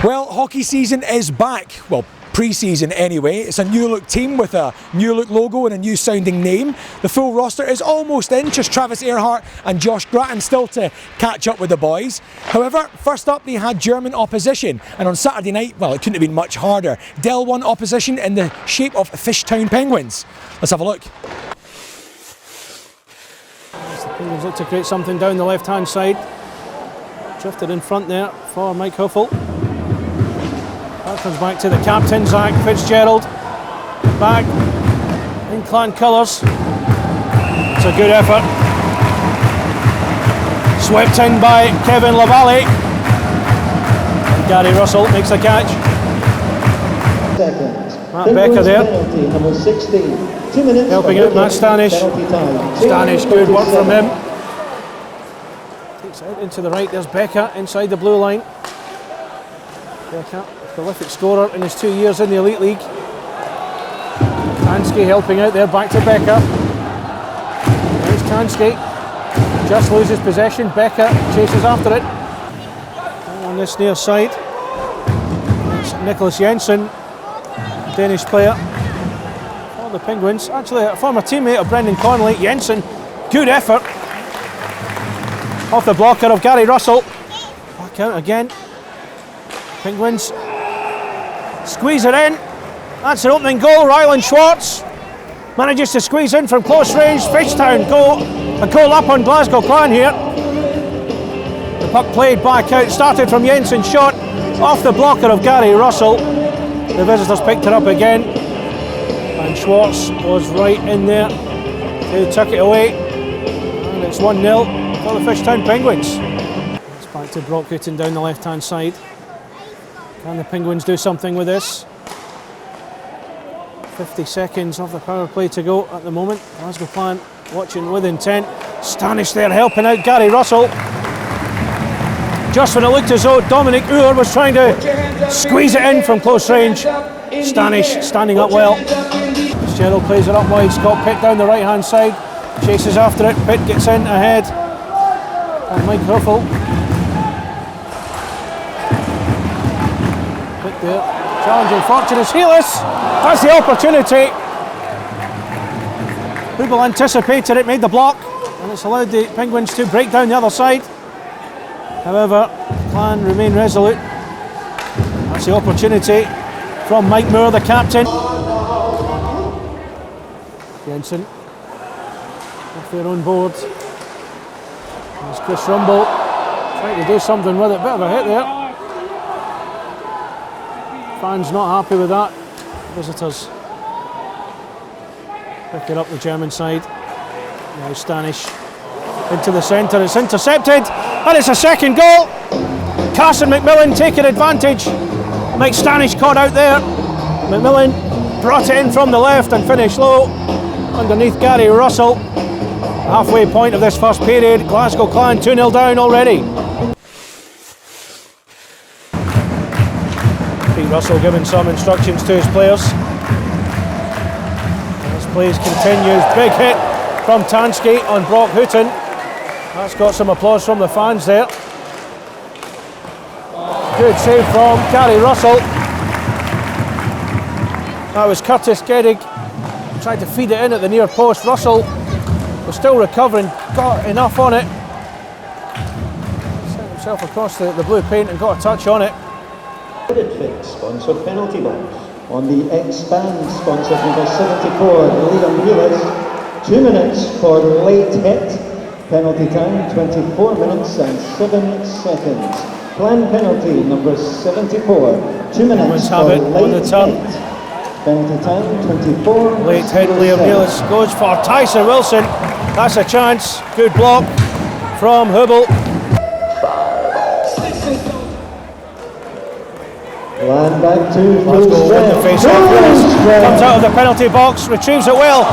Well, hockey season is back. Well, pre-season anyway. It's a new look team with a new look logo and a new sounding name. The full roster is almost in, just Travis Earhart and Josh Grattan still to catch up with the boys. However, first up they had German opposition, and on Saturday night, well, it couldn't have been much harder. Dell won opposition in the shape of Fischtown Penguins. Let's have a look. The Penguins look to create something down the left-hand side. Drifted in front there for Mike Huffel. That comes back to the captain, Zach Fitzgerald. Back in clan colours. It's a good effort. Swept in by Kevin Lavalle. Gary Russell makes the catch. Matt Becker there. Number 16. 2 minutes. Helping out Matt Stanish. Stanish, good work from him. Takes it out into the right. There's Becker inside the blue line. Becker, prolific scorer in his 2 years in the Elite League. Tansky helping out there, back to Becker. There's Tansky, just loses possession. Becker chases after it. On this near side, it's Nicholas Jensen, Danish player for the Penguins. Actually, a former teammate of Brendan Connolly. Jensen, good effort off the blocker of Gary Russell. Back out again. Penguins squeeze it in. That's an opening goal. Ryland Schwartz manages to squeeze in from close range. Fischtown a goal up on Glasgow Clan here. The puck played back out, started from Jensen's shot off the blocker of Gary Russell. The visitors picked it up again, and Schwartz was right in there who took it away, and it's 1-0 for the Fischtown Penguins. It's back to Brock Houghton down the left hand side. Can the Penguins do something with this? 50 seconds of the power play to go at the moment. Glasgow Clan watching with intent. Stanish there helping out Gary Russell. Just when it looked as though Dominic Uhr was trying to squeeze it in from close range, Stanish standing up well. Fitzgerald plays it up wide. Scott Pitt down the right hand side, chases after it. Pitt gets in ahead, and Mike Huffel. There. Challenging Fortunatus Helis. That's the opportunity. Hubel anticipated it, made the block, and it's allowed the Penguins to break down the other side. However, Clan remain resolute. That's the opportunity from Mike Moore, the captain. Jensen off their own board. There's Chris Rumble trying to do something with it. Bit of a hit there. Fans not happy with that. Visitors pick it up the German side. Now Stanish into the centre. It's intercepted, and it's a second goal. Carson McMillan taking advantage. Mike Stanish caught out there. McMillan brought it in from the left and finished low underneath Gary Russell. Halfway point of this first period. Glasgow Clan 2-0 down already. Russell giving some instructions to his players. This plays continues. Big hit from Tansky on Brock Houghton. That's got some applause from the fans there. Good save from Gary Russell. That was Curtis Geddig. Tried to feed it in at the near post. Russell was still recovering, got enough on it. Sent himself across the blue paint and got a touch on it. BUDAPEST sponsored penalty box. On the Expand sponsored number 74, Liam Healis. 2 minutes for late hit. Penalty time 24 minutes and 7 seconds. Plan penalty number 74. 2 minutes for late hit. Penalty time 24. Late hit. Liam Healis goes for Tyson Wilson. That's a chance. Good block from Hubel. Land back to Glasgow win the face-off. Comes out of the penalty box, retrieves it well.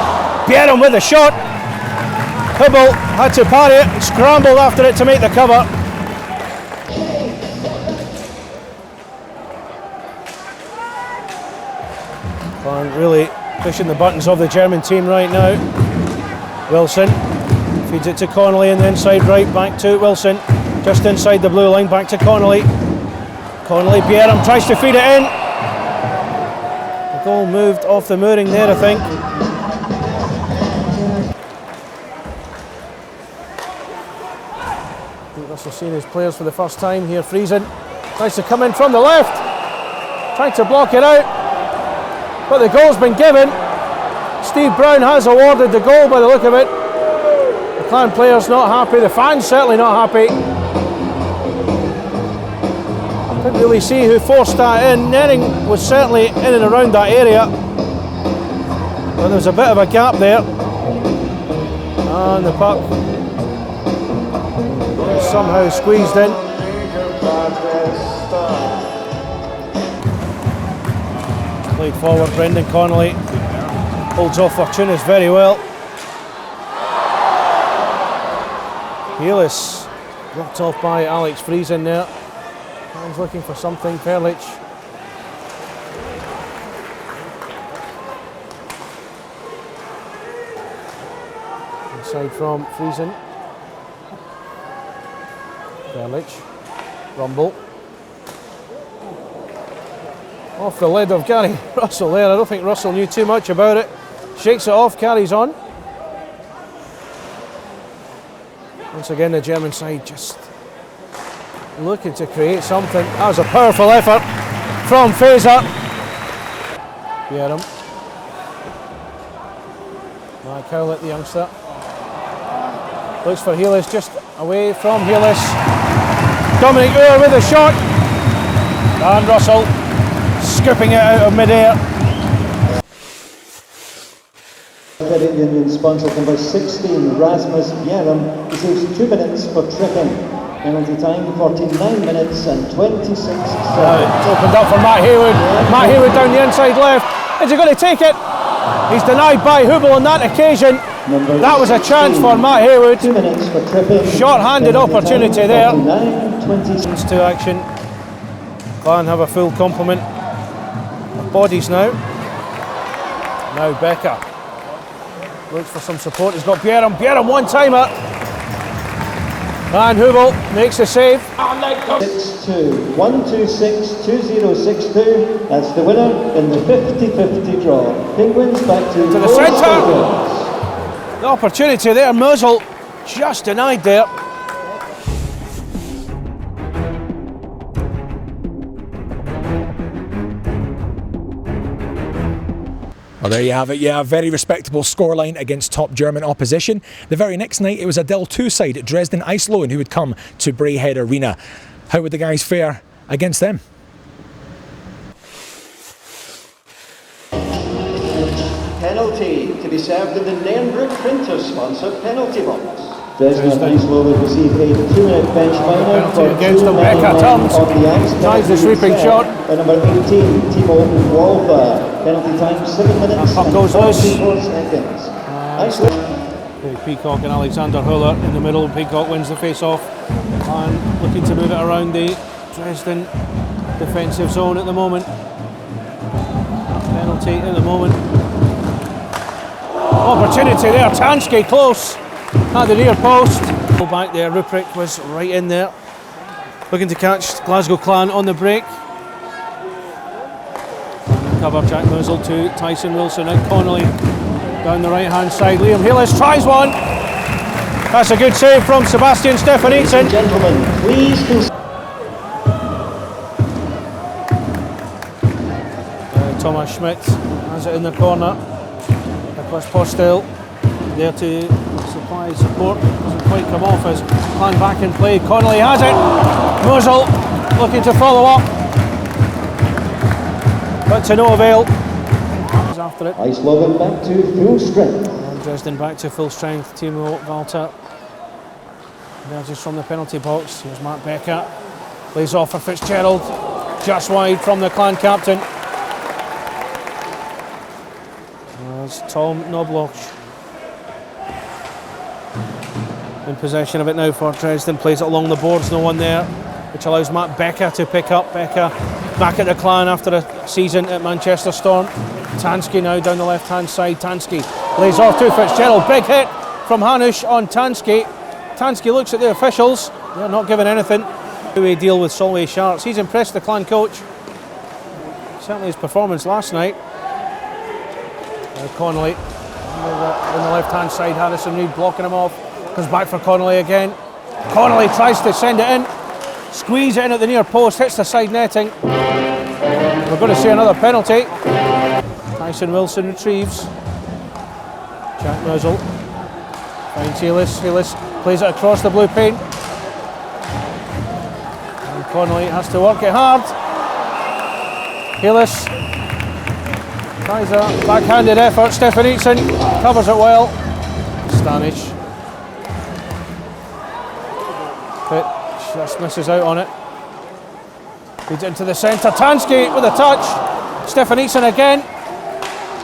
Bjerrum with the shot. Hubel had to parry it, scrambled after it to make the cover. Clan really pushing the buttons of the German team right now. Wilson feeds it to Connolly in the inside right, back to Wilson. Just inside the blue line, back to Connolly. Connolly, Bieram tries to feed it in. The goal moved off the mooring there, I think. Russell seeing his players for the first time here. Friesen tries to come in from the left, trying to block it out, but the goal's been given. Steve Brown has awarded the goal by the look of it. The Clan players not happy, the fans certainly not happy. Couldn't really see who forced that in. Nering was certainly in and around that area, but there was a bit of a gap there, and the puck somehow squeezed in. Played forward, Brendan Connolly holds off Fortunas very well. Heelis blocked off by Alex Friesen there. He's looking for something, Perlich. Inside from Friesen. Perlich. Rumble. Off the lid of Gary Russell there. I don't think Russell knew too much about it. Shakes it off, carries on. Once again, the German side just looking to create something. That was a powerful effort from Fazer. Bieram. Mike Howlett, the youngster. Looks for Heelis, just away from Heelis. Dominic Uhr with a shot. And Russell scooping it out of mid-air. Credit Union sponsored number 16, Rasmus Bieram, receives 2 minutes for tripping. Penalty time 49 minutes and 26 seconds. It's opened up for Matt Haywood. Matt Haywood down the inside left. Is he going to take it? He's denied by Hubel on that occasion. That was a chance for Matt Haywood. 2 minutes for tripping. Short-handed opportunity there. 49-26. To action. Clan have a full complement of bodies now. Now Becker looks for some support. He's got Bieram. Bieram one-timer. And Hubel makes the save. 6-2, 126-2062. That's the winner in the 50-50 draw. Penguins back to the centre. The opportunity there, Muzzle just denied there. Well, there you have it. Yeah, a very respectable scoreline against top German opposition. The very next night, it was a Dill 2 side, Dresden Eislowen, who would come to Braehead Arena. How would the guys fare against them? Penalty to be served in the Nairnbrook Printer sponsored penalty box. Dresden Eislowen received a 2-minute bench minor for against the Becker turns. Tries the sweeping shot. By number 18, Timo Wolfer. Penalty time 7 minutes and 24 seconds. Peacock and Alexander Huller in the middle. Peacock wins the face-off and looking to move it around the Dresden defensive zone at the moment. Penalty at the moment. Opportunity there, Tansky close at the near post. Back there, Ruprecht was right in there, looking to catch Glasgow Clan on the break. Cover Jack Muzzle to Tyson Wilson and Connolly down the right hand side. Liam Heelis tries one. That's a good save from Sebastian Stefansson. Gentlemen, please. Thomas Schmidt has it in the corner. Nicholas Postel there to supply support. Doesn't quite come off as Clan back in play. Connolly has it. Muzzle looking to follow up, but to no avail. After it. Eislowen back to full strength. And Dresden back to full strength. Timo Walter emerges from the penalty box. Here's Matt Becker. Plays off for Fitzgerald. Just wide from the Clan captain. There's Tom Knobloch in possession of it now for Dresden. Plays it along the boards, no one there, which allows Matt Becker to pick up. Becker back at the Clan after a season at Manchester Storm. Tansky now down the left hand side. Tansky lays off to Fitzgerald. Big hit from Hanush on Tansky. Tansky looks at the officials. They're not giving anything. Two-way deal with Solway Sharks. He's impressed the Clan coach. Certainly his performance last night. Connolly on the left-hand side. Harrison Reid blocking him off. Comes back for Connolly again. Connolly tries to send it in. Squeeze it in at the near post. Hits the side netting. We're going to see another penalty. Tyson Wilson retrieves. Jack Muzzle finds Haylis. Haylis plays it across the blue paint. And Connolly has to work it hard. Haylis tries a backhanded effort. Stefan Eatson covers it well. Stanish. But just misses out on it. Feeds it into the centre. Tansky with a touch. Stefan Eatson again,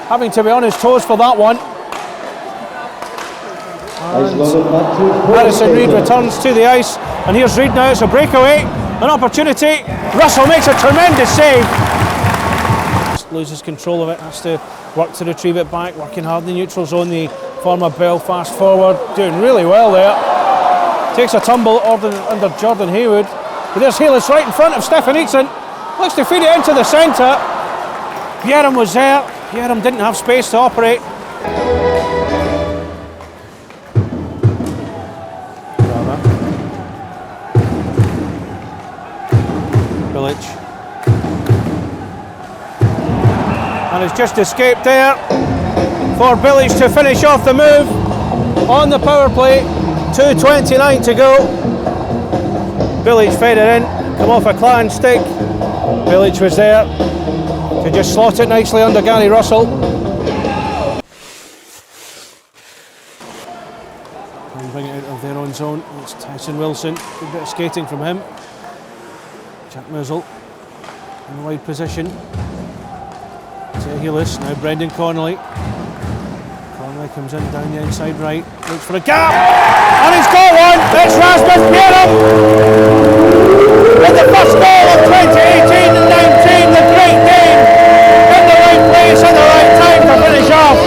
having to be on his toes for that one. Harrison Reid returns to the ice, and here's Reid now. It's a breakaway, an opportunity. Russell makes a tremendous save. Loses control of it, has to work to retrieve it back, working hard in the neutral zone. The former Belfast forward doing really well there. Takes a tumble under Jordan Haywood. But there's Haylis right in front of Stefan Eatson. Looks to feed it into the centre. Bjerrum was there. Bjerrum didn't have space to operate. Bilic. And it's just escaped there for Bilic to finish off the move on the power play. 2:29 to go. Bilic fed it in, come off a Clan stick. Bilic was there to just slot it nicely under Gary Russell. And bring it out of their own zone. It's Tyson Wilson. Good bit of skating from him. Jack Muzzle in the wide position. Haylis, now Brendan Connolly. Connolly comes in down the inside right, looks for a gap, and he's got one! It's Rasmus Bjerrum! With the first goal of 2018-19, the great game! In the right place at the right time to finish off.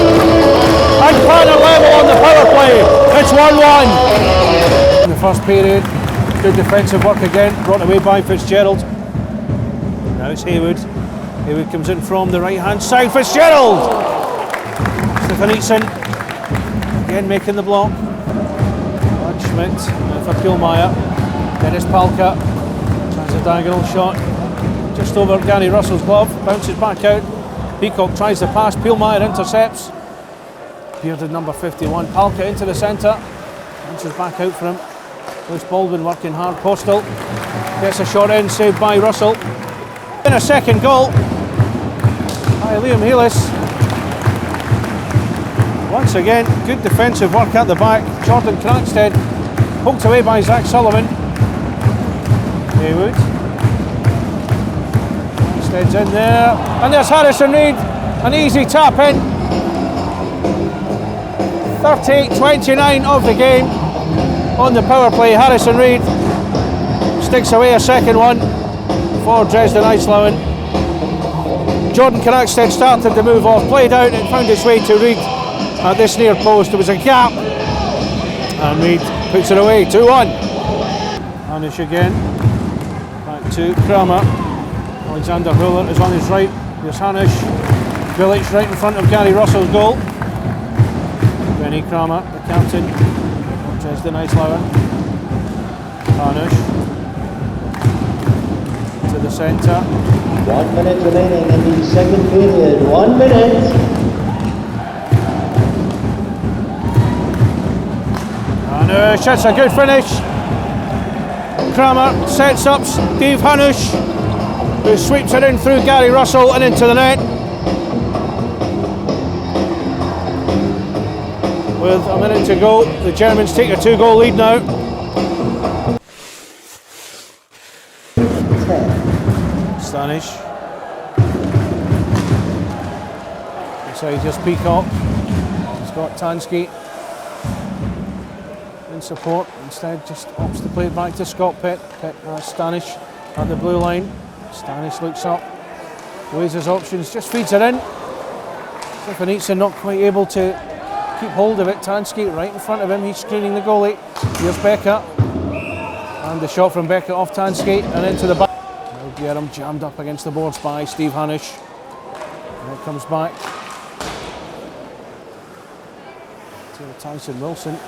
And Clan are level on the power play. It's 1-1. In the first period, good defensive work again, brought away by Fitzgerald. Now it's Haywood. Haywood comes in from the right-hand side. Fitzgerald! Stefan Eatson again making the block. Bud Schmidt for Pielmeier. Dennis Palka tries a diagonal shot just over Gary Russell's glove. Bounces back out. Peacock tries the pass. Pielmeier intercepts. Bearded number 51. Palka into the centre. Bounces back out for him. Lewis Baldwin working hard. Postal gets a shot in, saved by Russell. In a second goal by Liam Haylis. Once again, good defensive work at the back. Jordan Crackstead poked away by Zach Sullivan. Haywood. Crackstead's in there. And there's Harrison Reid. An easy tap in. 38-29 of the game on the power play. Harrison Reid sticks away a second one for Dresden Eislowen. Jordan Crackstead started to move off, played out and found its way to Reid at this near post. There was a gap and Reid puts it away, 2-1. Hanish again, back to Kramer. Alexander Huller is on his right. Here's Hanish. Bilic right in front of Gary Russell's goal. Benny Kramer, the captain of Dresden Eislowen. Hanish to the centre. 1 minute remaining in the second period. 1 minute. Hanush, that's a good finish. Kramer sets up Steve Hanush, who sweeps it in through Gary Russell and into the net. With a minute to go, the Germans take a 2-goal lead now. 10. Stanish. Inside just Peacock. He's got Tansky in support. Instead just opts to play it back to Scott Pitt. Stanish at the blue line. Stanish looks up, weighs his options, just feeds it in. Stefan Eatson not quite able to keep hold of it. Tansky right in front of him, he's screening the goalie. Here's Becker. And the shot from Beckett off Tansky and into the back. Now Jerem jammed up against the boards by Steve Hanish. And it comes back to Tyson Wilson.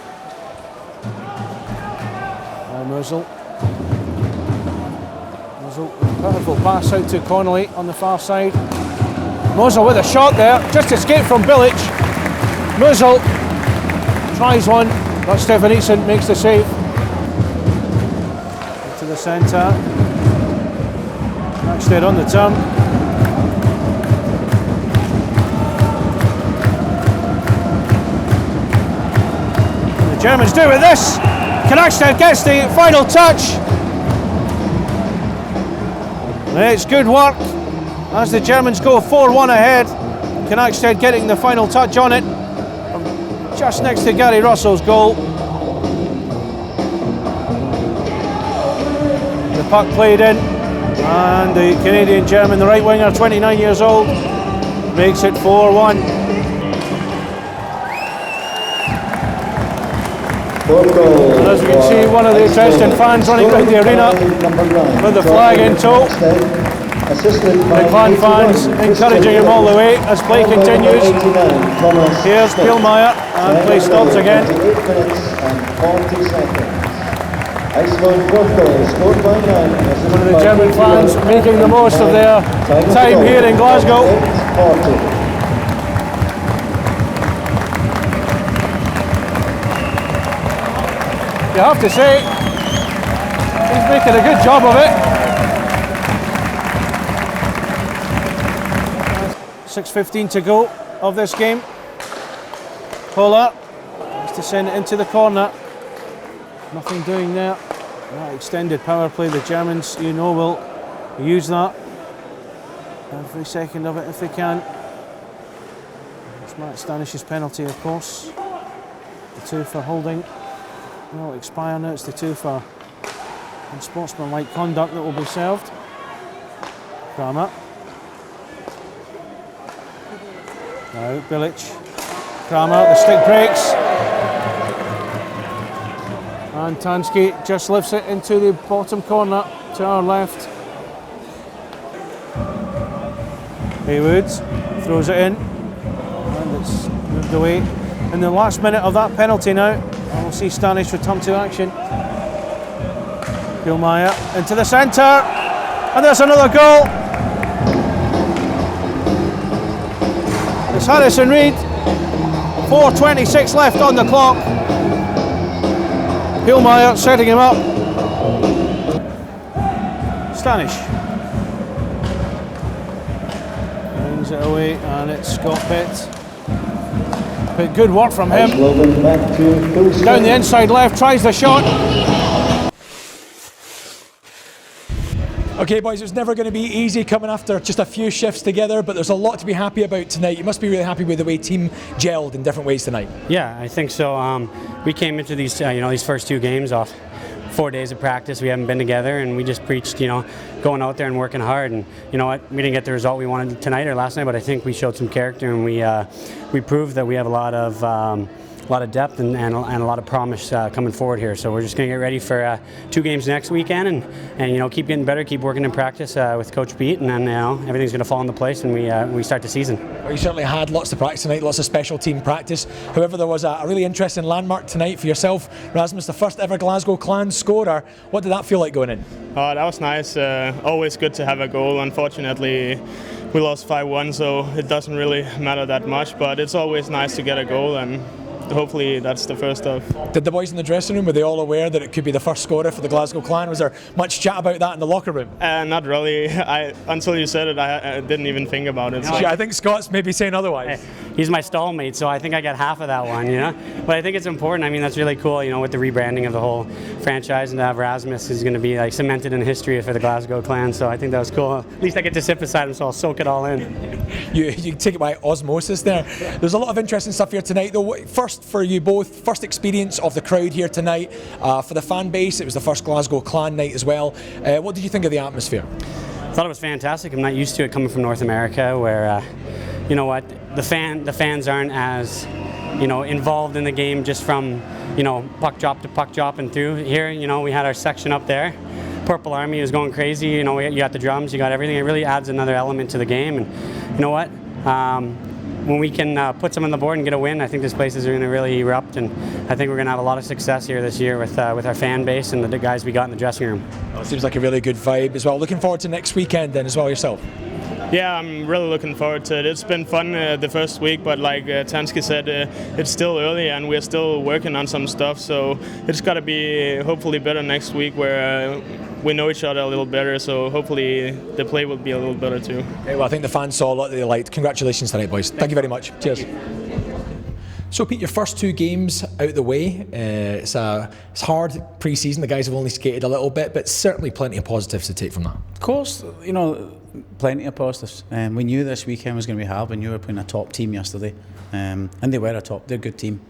Now Muzzle. Powerful pass out to Connolly on the far side. Muzzle with a shot there, just escaped from Bilic. Muzzle tries one, but Stefan Eason makes the save. To the centre. Maxted on the turn. The Germans do with this. Knakstad gets the final touch. It's good work as the Germans go 4-1 ahead. Knakstad getting the final touch on it, just next to Gary Russell's goal. The puck played in, and the Canadian German, the right winger, 29 years old, makes it 4-1. And as we can see, one of the Dresden fans running around the arena with the flag in tow. The Clan fans encouraging him all the way as play continues. Here's Pielmeier, and play stops again. 8 minutes and 40 seconds. Eislowen fourth goal, scored by 9. One of the German fans making the most of their time here in Glasgow. 40. You have to say, he's making a good job of it. 6:15 to go of this game. Polar has to send it into the corner. Nothing doing there. That extended power play, the Germans, you know, will use that every second of it if they can. It's Matt Stanish's penalty, of course. The 2 for holding. Will expire now. It's the 2 for unsportsmanlike conduct that will be served. Kramer. Now Bilic. Kramer, the stick breaks. And Tansky just lifts it into the bottom corner to our left. Haywood throws it in. And it's moved away. In the last minute of that penalty now, we'll see Stanish return to action. Pielmeier into the centre, and there's another goal. It's Harrison Reid. 4:26 left on the clock. Pielmeier setting him up. Stanish brings it away, and it's Scott Pitt. But good work from him. Down the inside left, tries the shot. Okay boys, it's never going to be easy coming after just a few shifts together, but there's a lot to be happy about tonight. You must be really happy with the way team gelled in different ways tonight. Yeah, I think so. We came into these, these first 2 games off 4 days of practice. We haven't been together, and we just preached, going out there and working hard. And you know what, we didn't get the result we wanted tonight or last night, but I think we showed some character, and we proved that we have a lot of depth and a lot of promise coming forward here. So we're just going to get ready for 2 games next weekend, and keep getting better, keep working in practice with Coach Pete, and then everything's going to fall into place, and we start the season. Well, you certainly had lots of practice tonight, lots of special team practice. However, there was a really interesting landmark tonight for yourself, Rasmus, the first ever Glasgow Clan scorer. What did that feel like going in? Oh, that was nice. Always good to have a goal. Unfortunately, we lost 5-1, so it doesn't really matter that much, but it's always nice to get a goal, and hopefully that's the first of. Did the boys in the dressing room, were they all aware that it could be the first scorer for the Glasgow Clan? Was there much chat about that in the locker room? Not really. Until you said it, I didn't even think about it. So. Yeah, I think Scott's maybe saying otherwise. Hey, he's my stallmate, so I think I got half of that one, But I think it's important. I mean, that's really cool, with the rebranding of the whole franchise, and to have Rasmus is going to be cemented in history for the Glasgow Clan. So I think that was cool. At least I get to sit beside him, so I'll soak it all in. You take it by osmosis there. There's a lot of interesting stuff here tonight, though. First, for you both, first experience of the crowd here tonight. For the fan base, it was the first Glasgow Clan night as well. What did you think of the atmosphere? I thought it was fantastic. I'm not used to it coming from North America, where the fans aren't as involved in the game just from, puck drop to puck drop and through. Here, we had our section up there. Purple Army was going crazy. You got the drums, you got everything. It really adds another element to the game. And you know what? When we can put some on the board and get a win, I think this place is going to really erupt, and I think we're going to have a lot of success here this year with our fan base and the guys we got in the dressing room. Well, it seems like a really good vibe as well. Looking forward to next weekend then as well yourself. Yeah, I'm really looking forward to it. It's been fun the first week, but like Tansky said, it's still early and we're still working on some stuff, so it's got to be hopefully better next week where we know each other a little better, so hopefully the play will be a little better too. Okay, well, I think the fans saw a lot that they liked. Congratulations tonight, boys. Thank you very much. Cheers. So Pete, your first 2 games out the way. It's hard pre-season. The guys have only skated a little bit, but certainly plenty of positives to take from that. Of course, plenty of positives. We knew this weekend was going to be hard. We knew we were playing a top team yesterday, and they were they're a good team.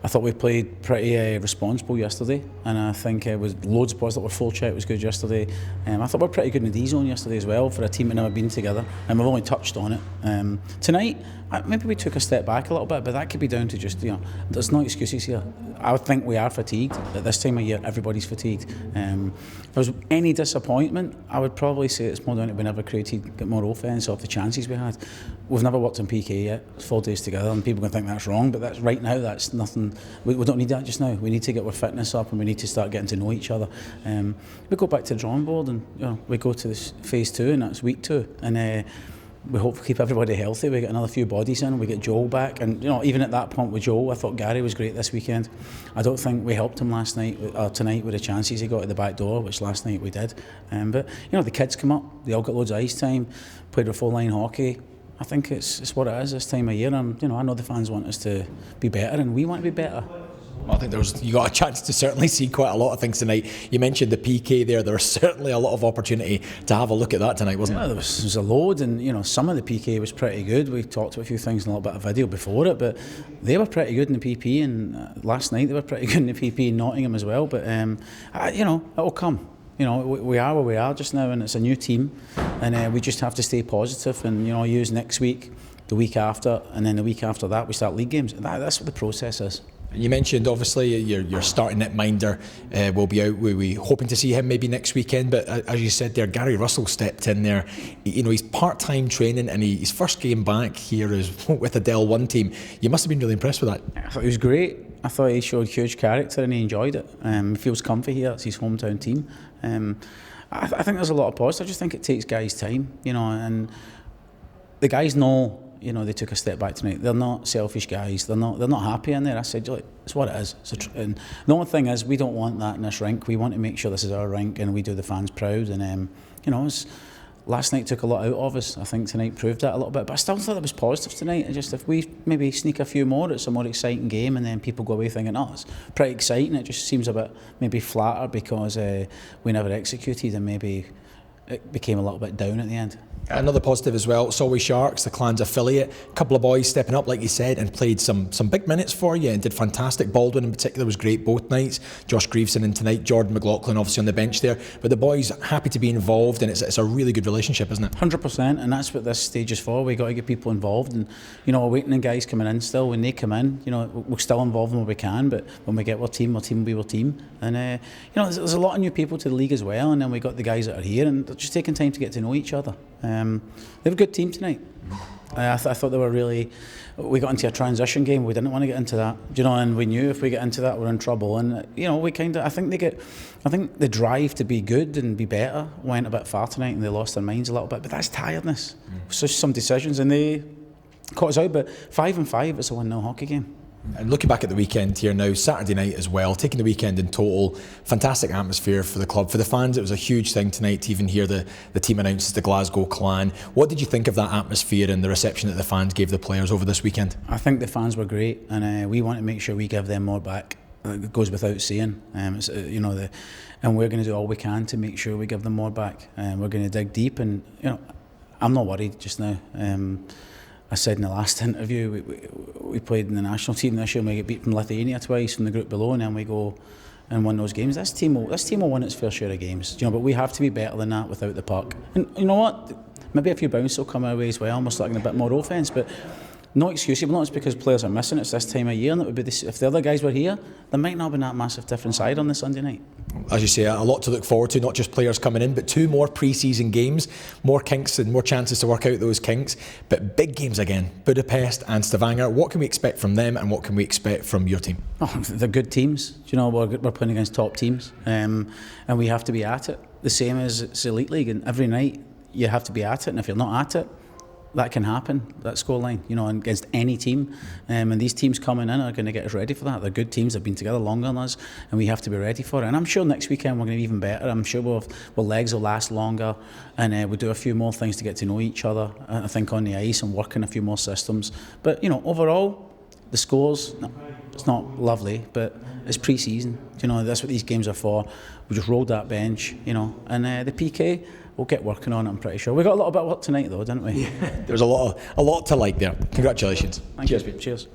I thought we played pretty responsible yesterday, and I think it was loads of positive. Our full check was good yesterday. I thought we were pretty good in the D-zone yesterday as well for a team that never been together, and we've only touched on it. Tonight, maybe we took a step back a little bit, but that could be down to just, there's no excuses here. I would think we are fatigued. At this time of year, everybody's fatigued. If there was any disappointment, I would probably say it's more down to we never get more offence off the chances we had. We've never worked on PK yet. It's 4 days together, and people can think that's wrong, but that's right now, that's nothing. We don't need that just now. We need to get our fitness up, and we need to start getting to know each other. We go back to the drawing board, and we go to this phase 2, and that's week 2, and we hope to keep everybody healthy. We get another few bodies in, we get Joel back, and even at that point with Joel, I thought Gary was great this weekend. I don't think we helped him tonight with the chances he got at the back door, which last night we did. But the kids come up, they all got loads of ice time, played a full line hockey. I think it's what it is this time of year, and I know the fans want us to be better, and we want to be better. I think you got a chance to certainly see quite a lot of things tonight. You mentioned the PK there. There was certainly a lot of opportunity to have a look at that tonight, wasn't there? There was a load, and some of the PK was pretty good. We talked to a few things and a little bit of video before it, but they were pretty good in the PP, and last night they were pretty good in the PP in Nottingham as well. But it'll come. We are where we are just now, and it's a new team, and we just have to stay positive and use next week, the week after, and then the week after that we start league games. That's what the process is. You mentioned obviously your starting netminder will be out. We hoping to see him maybe next weekend, but as you said there, Gary Russell stepped in there. He's part-time training, and his first game back here is with the Del 1 team. You must have been really impressed with that. I thought he was great. I thought he showed huge character and he enjoyed it. He feels comfy here. It's his hometown team. I think there's a lot of positives. I just think it takes guys time, and the guys know. They took a step back tonight. They're not selfish guys. They're not happy in there. I said, it's what it is. And the only thing is, we don't want that in this rink. We want to make sure this is our rink and we do the fans proud. And last night took a lot out of us. I think tonight proved that a little bit. But I still thought it was positive tonight. And just if we maybe sneak a few more, it's a more exciting game, and then people go away thinking, it's pretty exciting. It just seems a bit maybe flatter because we never executed, and maybe it became a little bit down at the end. Another positive as well, Solway Sharks, the Clan's affiliate. A couple of boys stepping up, like you said, and played some big minutes for you and did fantastic. Baldwin in particular was great both nights. Josh Greaveson in tonight, Jordan McLaughlin obviously on the bench there. But the boys happy to be involved, and it's a really good relationship, isn't it? 100%, and that's what this stage is for. We got to get people involved, and we're waiting on guys coming in still. When they come in, we'll still involve them where we can, but when we get our team will be our team. And there's a lot of new people to the league as well, and then we got the guys that are here, and they're just taking time to get to know each other. They have a good team tonight. I thought they were really. We got into a transition game. We didn't want to get into that, and we knew if we get into that, we're in trouble. And we kind of. I think the drive to be good and be better went a bit far tonight, and they lost their minds a little bit. But that's tiredness. It's just some decisions, and they caught us out. But 5-5, it's a 1-0 hockey game. And looking back at the weekend here now, Saturday night as well, taking the weekend in total, fantastic atmosphere for the club. For the fans, it was a huge thing tonight to even hear the team announce the Glasgow Clan. What did you think of that atmosphere and the reception that the fans gave the players over this weekend? I think the fans were great, and we want to make sure we give them more back. It goes without saying. And we're going to do all we can to make sure we give them more back. We're going to dig deep, and I'm not worried just now. I said in the last interview, we played in the national team this year, and we get beat from Lithuania twice from the group below, and then we go and win those games. This team will win its fair share of games, but we have to be better than that without the puck. And you know what? Maybe a few bounces will come our way as well, and we're starting a bit more offence, but no excuse, but not it's because players are missing. It's this time of year, and it would be this, if the other guys were here, there might not have been that massive different side on the Sunday night. As you say, a lot to look forward to, not just players coming in, but 2 more pre-season games, more kinks and more chances to work out those kinks, but big games again, Budapest and Stavanger. What can we expect from them, and what can we expect from your team? Oh, they're good teams. You know, we're playing against top teams, and we have to be at it. The same as it's Elite League, and every night you have to be at it, and if you're not at it, that can happen, that scoreline, you know, against any team. And these teams coming in are going to get us ready for that. They're good teams, they've been together longer than us, and we have to be ready for it. And I'm sure next weekend we're going to be even better. I'm sure our legs will last longer, and we'll do a few more things to get to know each other, I think, on the ice, and work in a few more systems. But, you know, overall, the scores, no, it's not lovely, but it's pre-season. You know, that's what these games are for. We just rolled that bench, you know, and the PK, we'll get working on it, I'm pretty sure. We got a little bit of work tonight though, didn't we? Yeah. There's a lot to like there. Congratulations. Thank you. Cheers.